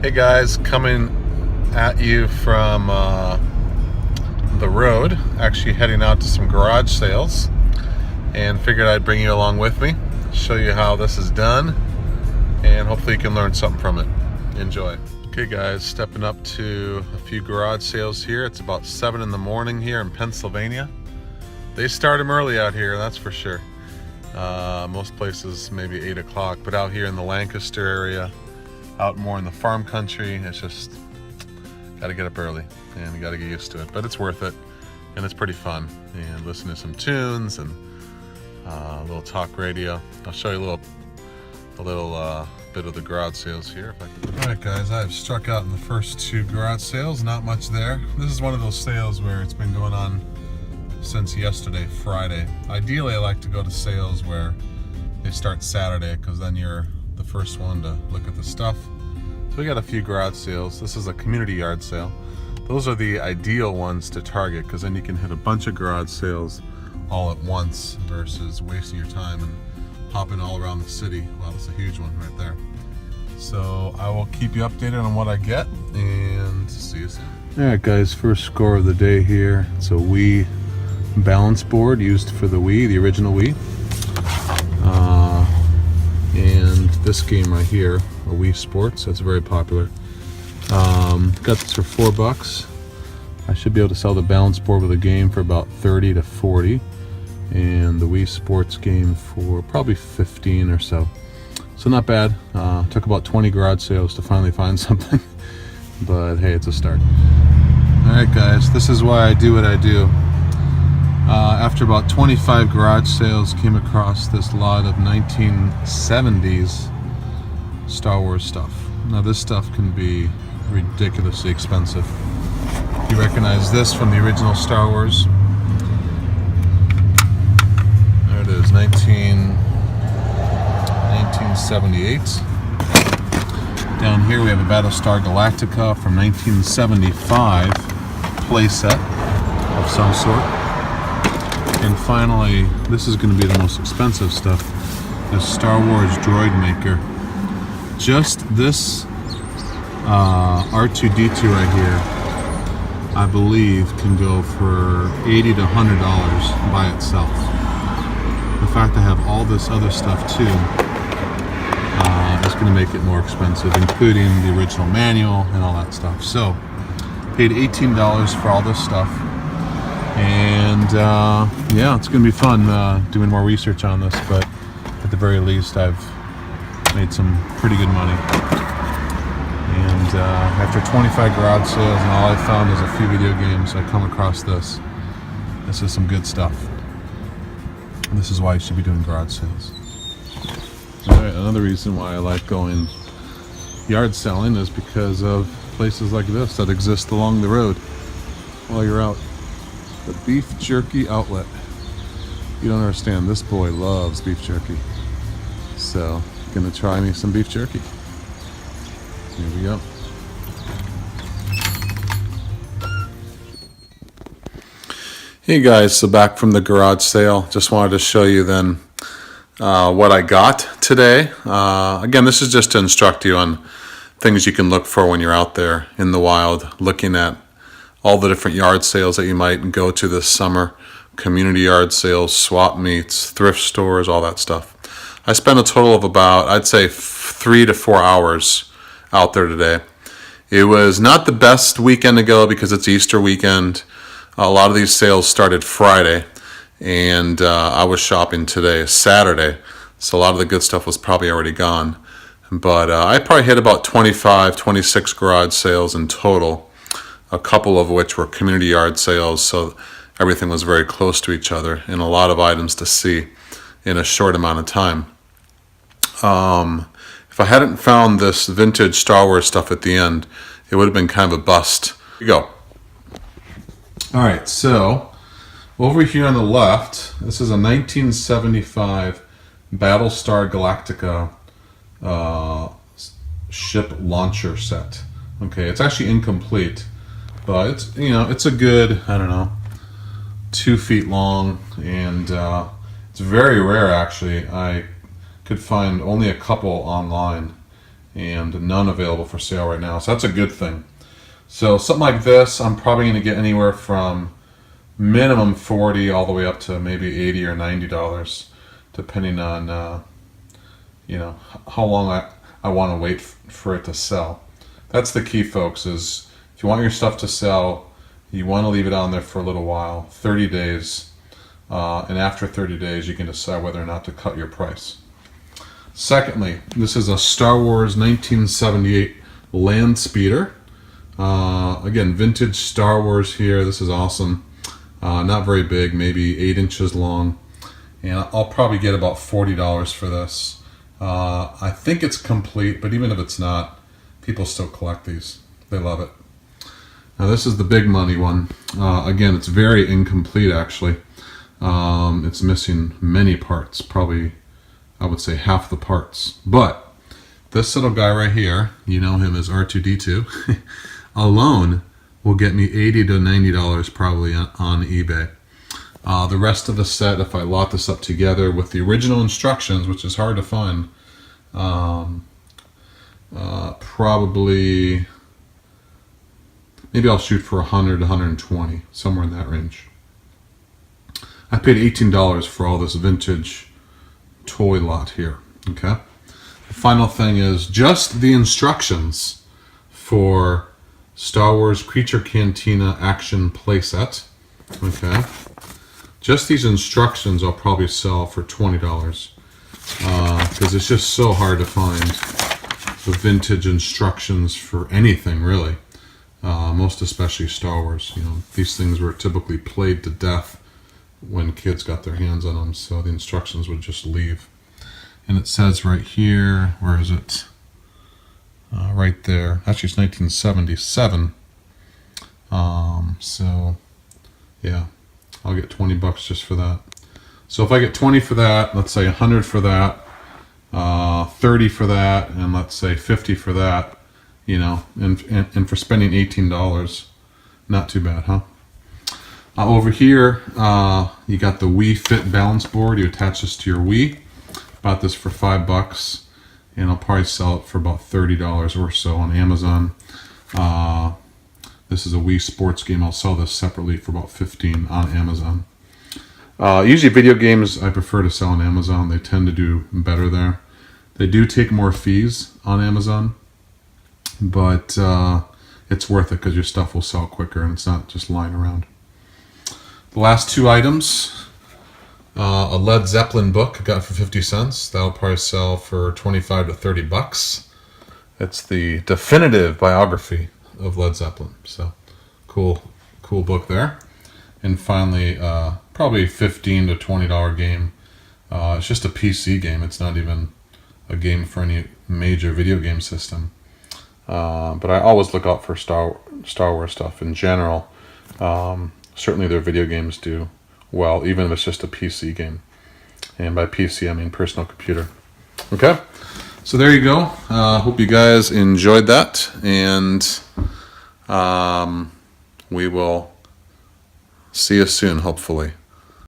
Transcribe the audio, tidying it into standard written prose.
Hey guys, coming at you from the road, actually heading out to some garage sales, and figured I'd bring you along with me, show you how this is done, and hopefully you can learn something from it. Enjoy. Okay guys, stepping up to a few garage sales here. It's about 7 in the morning here in Pennsylvania. They start them early out here, that's for sure. Most places maybe 8 o'clock, but out here in the Lancaster area, out more in the farm country, it's just gotta get up early and you gotta get used to it, but it's worth it and it's pretty fun, and listen to some tunes and a little talk radio. I'll show you a little bit of the garage sales here if I can. All right guys, I've struck out in the first two garage sales. Not much there. This is one of those sales where it's been going on since yesterday, Friday. Ideally I like to go to sales where they start Saturday, because then you're the first one to look at the stuff. So we got a few garage sales. This is a community yard sale. Those are the ideal ones to target, because then you can hit a bunch of garage sales all at once versus wasting your time and hopping all around the city. Wow, that's a huge one right there. So I will keep you updated on what I get, and see you soon. All right guys, first score of the day here. It's a Wii balance board used for the Wii, the original Wii. And this game right here, a Wii Sports, that's very popular. Got this for $4. I should be able to sell the balance board with a game for about 30 to 40, and the Wii Sports game for probably 15 or so. So not bad. Took about 20 garage sales to finally find something, but hey, it's a start. All right guys, this is why I do what I do. After about 25 garage sales, came across this lot of 1970s Star Wars stuff. Now this stuff can be ridiculously expensive. You recognize this from the original Star Wars. There it is, 1978. Down here we have a Battlestar Galactica from 1975 playset of some sort. And finally, this is going to be the most expensive stuff, the Star Wars Droid Maker. Just this R2-D2 right here, I believe, can go for $80 to $100 by itself. The fact I have all this other stuff too is going to make it more expensive, including the original manual and all that stuff. So, paid $18 for all this stuff. And yeah, it's gonna be fun doing more research on this, but at the very least I've made some pretty good money. And after 25 garage sales and all I found is a few video games, I come across this. This is some good stuff. This is why you should be doing garage sales. All right, another reason why I like going yard selling is because of places like this that exist along the road while you're out. The beef jerky outlet. You don't understand, this boy loves beef jerky. So, gonna try me some beef jerky. Here we go. Hey guys, so back from the garage sale. Just wanted to show you then what I got today. Again, this is just to instruct you on things you can look for when you're out there in the wild, looking at all the different yard sales that you might go to this summer, community yard sales, swap meets, thrift stores, all that stuff. I spent a total of about, I'd say 3 to 4 hours out there today. It was not the best weekend to go because it's Easter weekend. A lot of these sales started Friday, and I was shopping today, Saturday, so a lot of the good stuff was probably already gone. But I probably hit about 25, 26 garage sales in total, a couple of which were community yard sales, so everything was very close to each other and a lot of items to see in a short amount of time. If I hadn't found this vintage Star Wars stuff at the end, it would have been kind of a bust. Here we go. All right, so over here on the left, this is a 1975 Battlestar Galactica ship launcher set. Okay, it's actually incomplete, but it's, you know, it's a good, I don't know, 2 feet long, and it's very rare actually. I could find only a couple online, and none available for sale right now. So that's a good thing. So something like this, I'm probably going to get anywhere from minimum 40 all the way up to maybe 80 or $90, depending on you know, how long I want to wait for it to sell. That's the key, folks, is if you want your stuff to sell, you want to leave it on there for a little while, 30 days, and after 30 days you can decide whether or not to cut your price. Secondly, this is a Star Wars 1978 land speeder. Again, vintage Star Wars here. This is awesome. Not very big, maybe 8 inches long, and I'll probably get about $40 for this. I think it's complete, but even if it's not, people still collect these. They love it. Now this is the big money one. Again, it's very incomplete actually. It's missing many parts, probably I would say half the parts. But this little guy right here, you know him as R2-D2, alone will get me $80 to $90 probably on eBay. The rest of the set, if I lot this up together with the original instructions, which is hard to find, probably, maybe I'll shoot for 100 to 120, somewhere in that range. I paid $18 for all this vintage toy lot here. Okay. The final thing is just the instructions for Star Wars Creature Cantina Action Playset. Okay. Just these instructions I'll probably sell for $20 because it's just so hard to find the vintage instructions for anything really. Most especially Star Wars. You know, these things were typically played to death when kids got their hands on them, so the instructions would just leave. And it says right here, where is it? Right there. Actually, it's 1977. So, yeah, I'll get $20 just for that. So if I get 20 for that, let's say 100 for that, 30 for that, and let's say 50 for that, you know, and for spending $18, not too bad, huh? Over here, you got the Wii Fit balance board. You attach this to your Wii. Bought this for $5, and I'll probably sell it for about $30 or so on Amazon. This is a Wii sports game. I'll sell this separately for about $15 on Amazon. Usually video games I prefer to sell on Amazon. They tend to do better there. They do take more fees on Amazon, but it's worth it because your stuff will sell quicker and it's not just lying around. The last two items, a Led Zeppelin book I got for 50 cents. That'll probably sell for 25 to $30. It's the definitive biography of Led Zeppelin. So cool book there. And finally, probably $15 to $20 game. It's just a PC game. It's not even a game for any major video game system. But I always look out for Star Wars stuff in general. Certainly their video games do well, even if it's just a PC game. And by PC, I mean personal computer. Okay, so there you go. Hope you guys enjoyed that. And we will see you soon, hopefully.